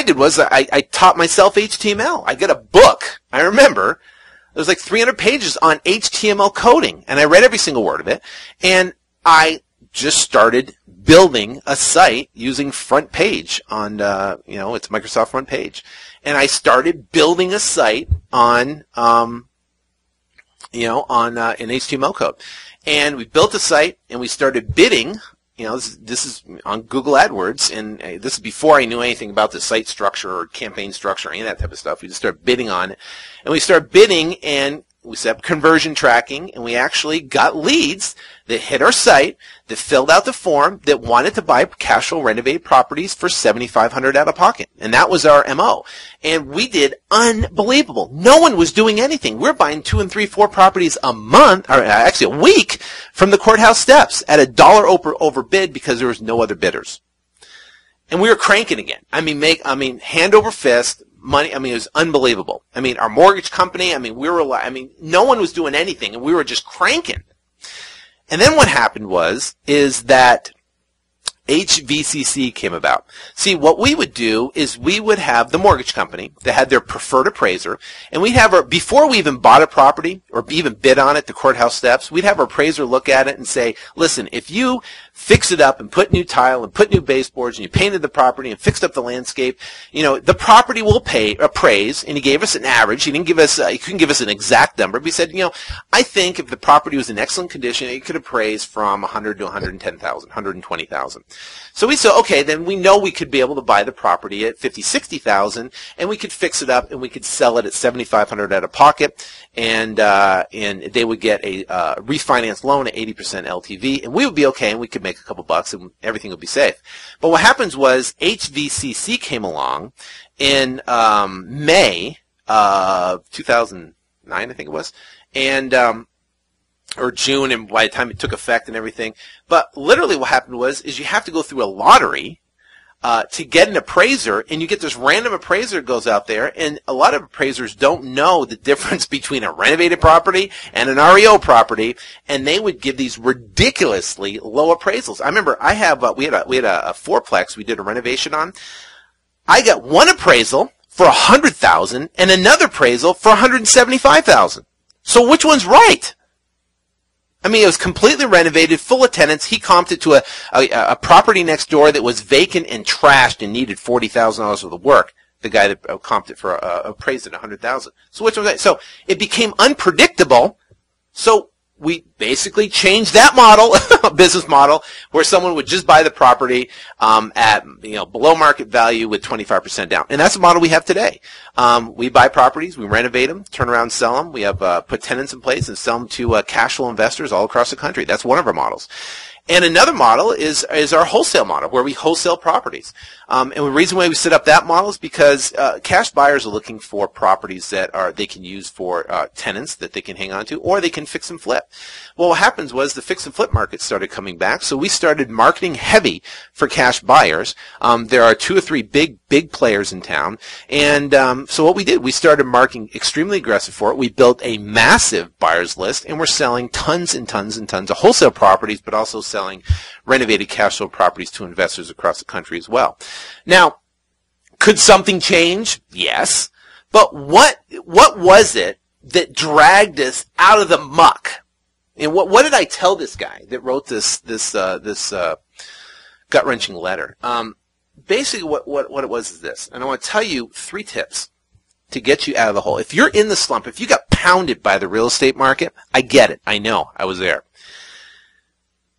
did was I taught myself HTML. I got a book. I remember it was like 300 pages on HTML coding, and I read every single word of it, and I just started building a site using Front Page on, it's Microsoft Front Page. And I started building a site on, in HTML code. And we built a site, and we started bidding. This is on Google Adwords, and this is before I knew anything about the site structure or campaign structure or any of that type of stuff. We just started bidding on it. And we started bidding, and we set up conversion tracking, and we actually got leads that hit our site, that filled out the form, that wanted to buy cash flow renovated properties for $7,500 out of pocket. And that was our MO. And we did unbelievable. No one was doing anything. We're buying 2 and 3, 4 properties a month, or actually a week, from the courthouse steps at $1 over bid because there was no other bidders. And we were cranking again. Hand over fist. Money, it was unbelievable. Our mortgage company, no one was doing anything, and we were just cranking. And then what happened is that HVCC came about. See, what we would do is we would have the mortgage company that had their preferred appraiser, and we'd have before we even bought a property or even bid on it, the courthouse steps, we'd have our appraiser look at it and say, listen, if you fix it up and put new tile and put new baseboards and you painted the property and fixed up the landscape, the property will appraise. And he gave us an average. He couldn't give us an exact number, but he said, I think if the property was in excellent condition, it could appraise from 100 to 110,000, 120,000. So we said, okay, then we know we could be able to buy the property at 50, 60,000, and we could fix it up and we could sell it at 7,500 out of pocket, and they would get a refinance loan at 80% LTV, and we would be okay, and we could make a couple bucks, and everything would be safe. But what happens was HVCC came along in May of 2009, I think it was, and or June, and by the time it took effect and everything. But literally what happened is you have to go through a lottery to get an appraiser, and you get this random appraiser that goes out there, and a lot of appraisers don't know the difference between a renovated property and an REO property, and they would give these ridiculously low appraisals. I remember we had a fourplex we did a renovation on. I got one appraisal for $100,000 and another appraisal for $175,000. So which one's right? It was completely renovated, full of tenants. He comped it to a property next door that was vacant and trashed and needed $40,000 worth of work. The guy that comped it for appraised at $100,000. So which was that? So it became unpredictable. So we basically changed that model, business model, where someone would just buy the property at below market value with 25% down. And that's the model we have today. We buy properties, we renovate them, turn around, sell them. We have put tenants in place and sell them to cash flow investors all across the country. That's one of our models. And another model is our wholesale model, where we wholesale properties. And the reason why we set up that model is because cash buyers are looking for properties that they can use for tenants that they can hang on to, or they can fix and flip. Well, what happens was the fix and flip market started coming back, so we started marketing heavy for cash buyers. There are 2 or 3 big players in town, and so what we did, we started marketing extremely aggressive for it. We built a massive buyers list, and we're selling tons and tons and tons of wholesale properties, but also selling renovated cash flow properties to investors across the country as well. Now, could something change? Yes. But what was it that dragged us out of the muck? And what did I tell this guy that wrote this gut-wrenching letter? Basically, what it was is this, and I want to tell you 3 tips to get you out of the hole. If you're in the slump, if you got pounded by the real estate market, I get it. I know. I was there.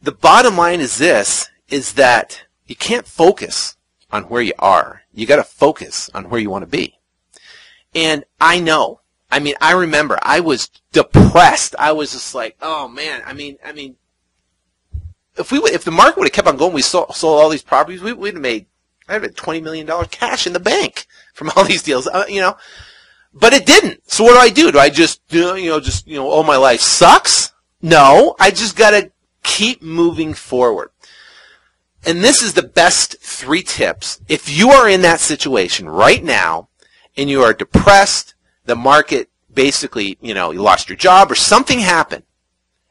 The bottom line is this, is that you can't focus on where you are. You got to focus on where you want to be. And I know. I mean, I remember I was depressed. I was just like, oh man. I mean, if the market would have kept on going, we sold all these properties, we'd have made, I'd have had $20 million cash in the bank from all these deals, But it didn't. So what do? Do I just, oh, my life sucks? No, I just got to keep moving forward. And this is the best 3 tips. If you are in that situation right now and you are depressed, the market basically, you lost your job or something happened,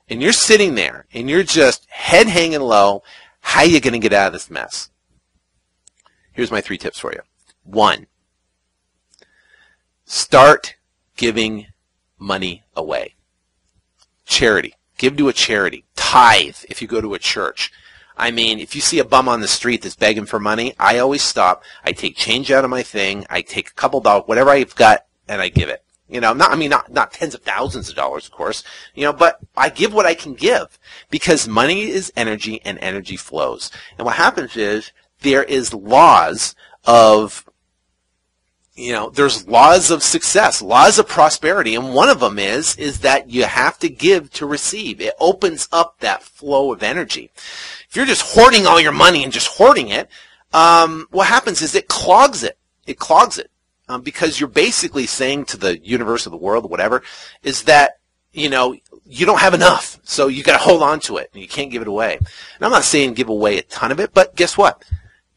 and you're sitting there and you're just head hanging low, how are you going to get out of this mess? Here's my 3 tips for you. 1, start giving money away. Charity. Give to a charity. Tithe if you go to a church. I mean, if you see a bum on the street that's begging for money, I always stop. I take change out of my thing. I take a couple dollars, whatever I've got, and I give it. Not tens of thousands of dollars, of course, but I give what I can give, because money is energy and energy flows. And what happens is there is laws of there's laws of success, laws of prosperity, and one of them is that you have to give to receive. It opens up that flow of energy. If you're just hoarding all your money and just hoarding it, what happens is it clogs it. It clogs it because you're basically saying to the universe or the world or whatever is that, you don't have enough, so you got to hold on to it, and you can't give it away. And I'm not saying give away a ton of it, but guess what?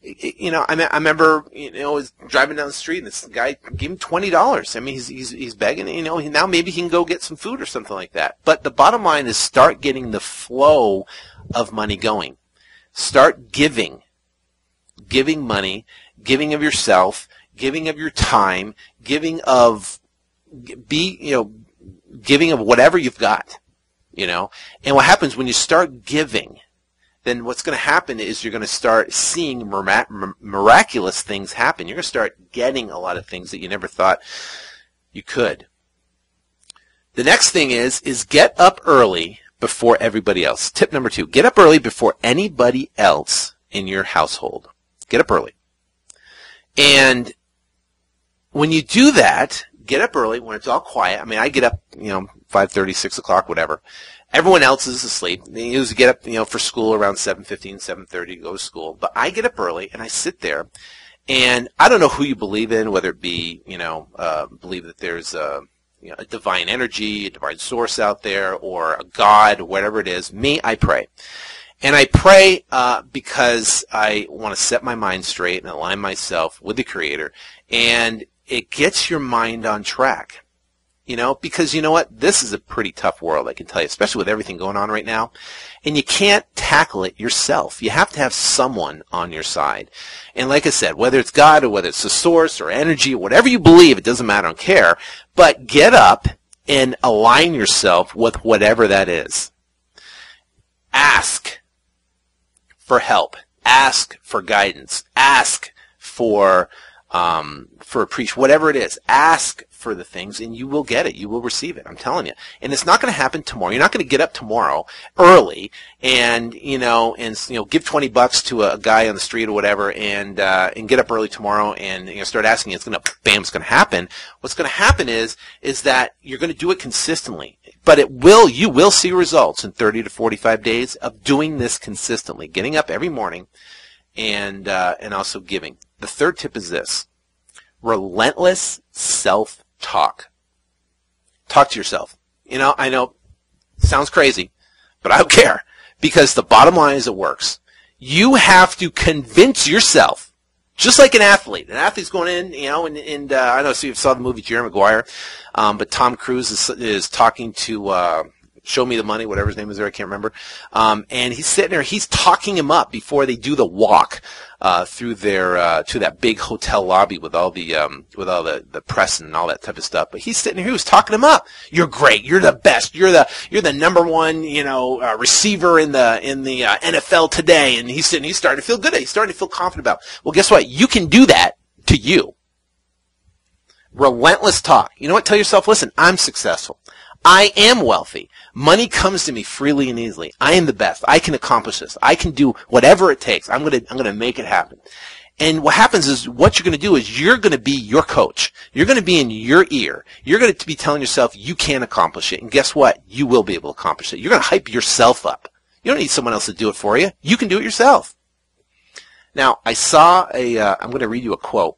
I remember, I was driving down the street and this guy gave him $20. I mean, he's begging, now maybe he can go get some food or something like that. But the bottom line is start getting the flow of money going. Start giving money, giving of yourself, giving of your time, giving of whatever you've got, And what happens when you start giving, then what's going to happen is you're going to start seeing miraculous things happen. You're going to start getting a lot of things that you never thought you could. The next thing is get up early before everybody else. Tip number 2, get up early before anybody else in your household. Get up early. And when you do that, get up early when it's all quiet. I mean, I get up, 5:30, 6 o'clock, whatever. Everyone else is asleep. They usually get up, for school around 7:15, 7:30 to go to school. But I get up early and I sit there, and I don't know who you believe in, whether it be, believe that there's a divine energy, a divine source out there, or a God, or whatever it is. Me, I pray. And I pray because I want to set my mind straight and align myself with the Creator. And it gets your mind on track. Because you know what? This is a pretty tough world, I can tell you, especially with everything going on right now. And you can't tackle it yourself. You have to have someone on your side. And like I said, whether it's God or whether it's the source or energy or whatever you believe, it doesn't matter, I don't care. But get up and align yourself with whatever that is. Ask for help. Ask for guidance. Ask for for appreciation, whatever it is. Ask for the things and you will get it. You will receive it. I'm telling you. And it's not going to happen tomorrow. You're not going to get up tomorrow early and give $20 to a guy on the street or whatever and get up early tomorrow and start asking. It's going to happen. What's going to happen is that you're going to do it consistently. But you will see results in 30 to 45 days of doing this consistently, getting up every morning and also giving. The third tip is this: relentless self-talk. Talk to yourself. I know, sounds crazy, but I don't care, because the bottom line is it works. You have to convince yourself, just like an athlete. An athlete's going in, and I know, so you saw the movie Jerry Maguire, but Tom Cruise is talking to Show Me the Money, whatever his name is there, I can't remember. And he's sitting there, he's talking him up before they do the walk through their to that big hotel lobby with all the press and all that type of stuff. But he's sitting here, he was talking him up. You're great, you're the best, you're the number one, receiver in the NFL today. And he's starting to feel good. He's starting to feel confident about it. Well, guess what? You can do that to you. Relentless talk. You know what? Tell yourself, listen, I'm successful. I am wealthy. Money comes to me freely and easily. I am the best. I can accomplish this. I can do whatever it takes. I'm going to make it happen. And what happens is, what you're going to do is you're going to be your coach. You're going to be in your ear. You're going to be telling yourself you can accomplish it. And guess what? You will be able to accomplish it. You're going to hype yourself up. You don't need someone else to do it for you. You can do it yourself. Now, I saw I'm going to read you a quote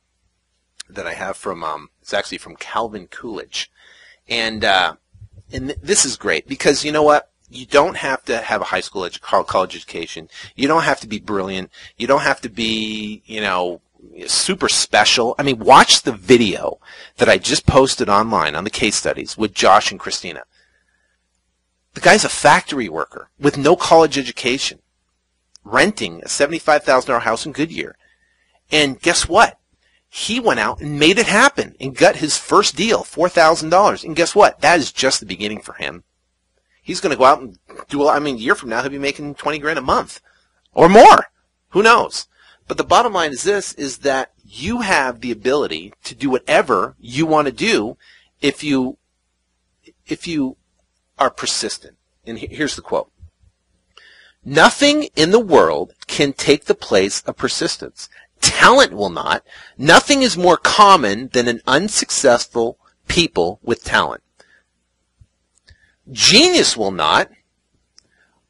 that I have from, it's actually from Calvin Coolidge. And this is great, because you know what? You don't have to have a high school college education. You don't have to be brilliant. You don't have to be, super special. I mean, watch the video that I just posted online on the case studies with Josh and Christina. The guy's a factory worker with no college education, renting a $75,000 house in Goodyear. And guess what? He went out and made it happen and got his first deal, $4,000. And guess what? That is just the beginning for him. He's going to go out and a year from now, he'll be making 20 grand a month or more. Who knows? But the bottom line is this, is that you have the ability to do whatever you want to do if you are persistent. And here's the quote. Nothing in the world can take the place of persistence. Talent will not. Nothing is more common than an unsuccessful people with talent. Genius will not.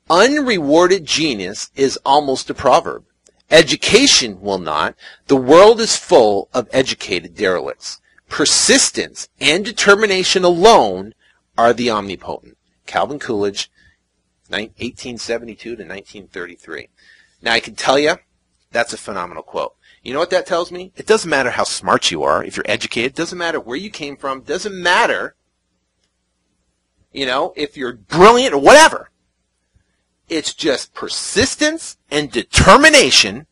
Unrewarded genius is almost a proverb. Education will not. The world is full of educated derelicts. Persistence and determination alone are the omnipotent. Calvin Coolidge, 1872 to 1933. Now I can tell you, that's a phenomenal quote. You know what that tells me? It doesn't matter how smart you are, if you're educated. It doesn't matter where you came from. It doesn't matter, if you're brilliant or whatever. It's just persistence and determination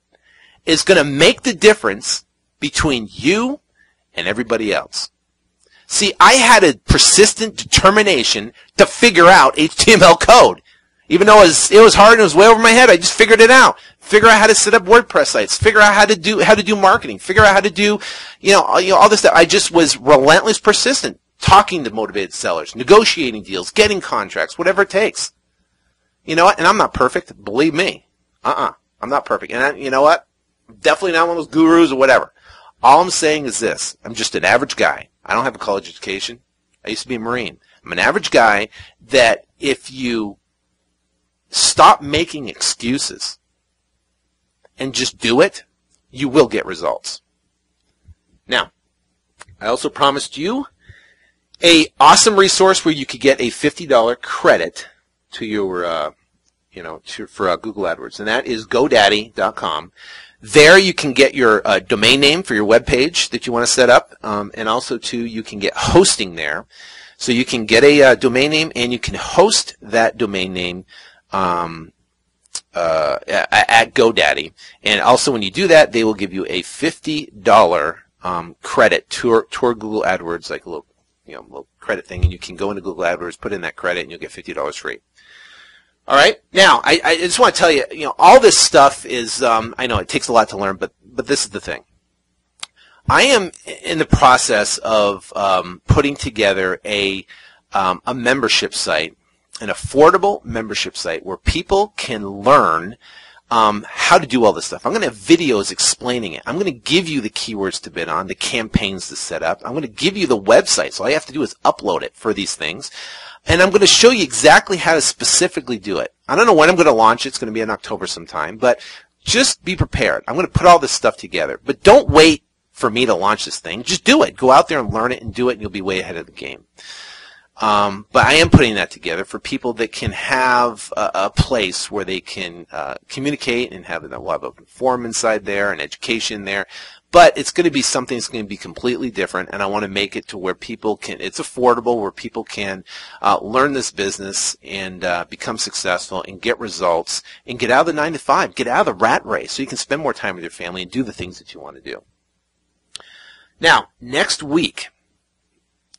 is going to make the difference between you and everybody else. See, I had a persistent determination to figure out HTML code. Even though it was hard and it was way over my head, I just figured it out. Figure out how to set up WordPress sites. Figure out how to do marketing. Figure out how to do, all this stuff. I just was relentless, persistent, talking to motivated sellers, negotiating deals, getting contracts, whatever it takes. You know what? And I'm not perfect. Believe me. I'm not perfect. And you know what? I'm definitely not one of those gurus or whatever. All I'm saying is this. I'm just an average guy. I don't have a college education. I used to be a Marine. I'm an average guy that if you stop making excuses and just do it, you will get results. Now, I also promised you an awesome resource where you could get a $50 credit to your, for Google AdWords, and that is GoDaddy.com. There you can get your domain name for your web page that you want to set up, and also you can get hosting there. So you can get a domain name and you can host that domain name at GoDaddy. And also when you do that, they will give you a $50 credit toward Google AdWords, like a little credit thing, and you can go into Google AdWords, put in that credit, and you'll get $50 free. All right. Now, I just want to tell you, all this stuff is, I know it takes a lot to learn, but this is the thing. I am in the process of putting together a membership site, an affordable membership site where people can learn how to do all this stuff. I'm going to have videos explaining it. I'm going to give you the keywords to bid on, the campaigns to set up. I'm going to give you the website. So all you have to do is upload it for these things. And I'm going to show you exactly how to specifically do it. I don't know when I'm going to launch it. It's going to be in October sometime. But just be prepared. I'm going to put all this stuff together. But don't wait for me to launch this thing. Just do it. Go out there and learn it and do it, and you'll be way ahead of the game. But I am putting that together for people that can have a place where they can communicate and we'll have a forum inside there and education there. But it's going to be something that's going to be completely different, and I want to make it to where people can, it's affordable, where people can learn this business and become successful and get results and get out of the 9-to-5, get out of the rat race so you can spend more time with your family and do the things that you want to do. Now, next week,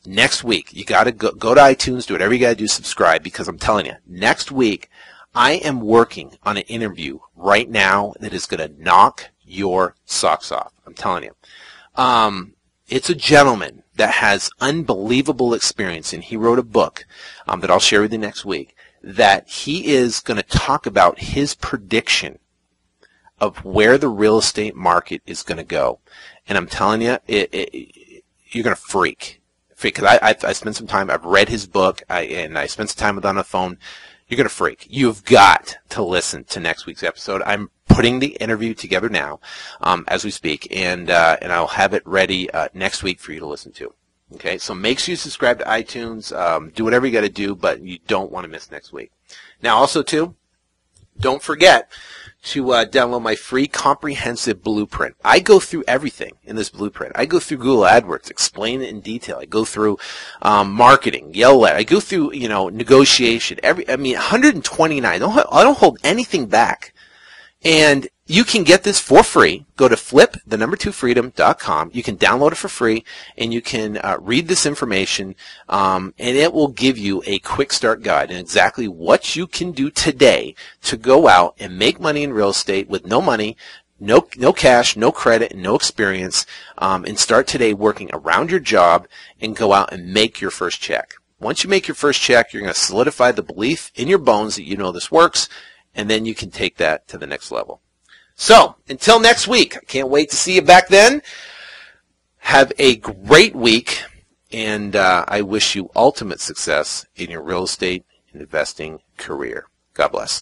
you got to go to iTunes, do whatever you got to do, subscribe, because I'm telling you, next week, I am working on an interview right now that is going to knock your socks off. I'm telling you. It's a gentleman that has unbelievable experience, and he wrote a book that I'll share with you next week, that he is going to talk about his prediction of where the real estate market is going to go. And I'm telling you, you're going to freak. Because I spent some time, I've read his book, and I spent some time with him on the phone. You're going to freak. You've got to listen to next week's episode. I'm putting the interview together now as we speak, and I'll have it ready next week for you to listen to. Okay, so make sure you subscribe to iTunes. Do whatever you got to do, but you don't want to miss next week. Now, also, too, don't forget to download my free comprehensive blueprint. I go through everything in this blueprint. I go through Google Adwords, explain it in detail. I go through marketing, yell at. I go through negotiation. 129. I don't hold anything back. And you can get this for free. Go to flip2freedom.com. You can download it for free, and you can read this information, and it will give you a quick start guide and exactly what you can do today to go out and make money in real estate with no money, no cash, no credit, and no experience, and start today working around your job and go out and make your first check. Once you make your first check, you're going to solidify the belief in your bones that you know this works, and then you can take that to the next level. So, until next week, I can't wait to see you back then. Have a great week, and I wish you ultimate success in your real estate investing career. God bless.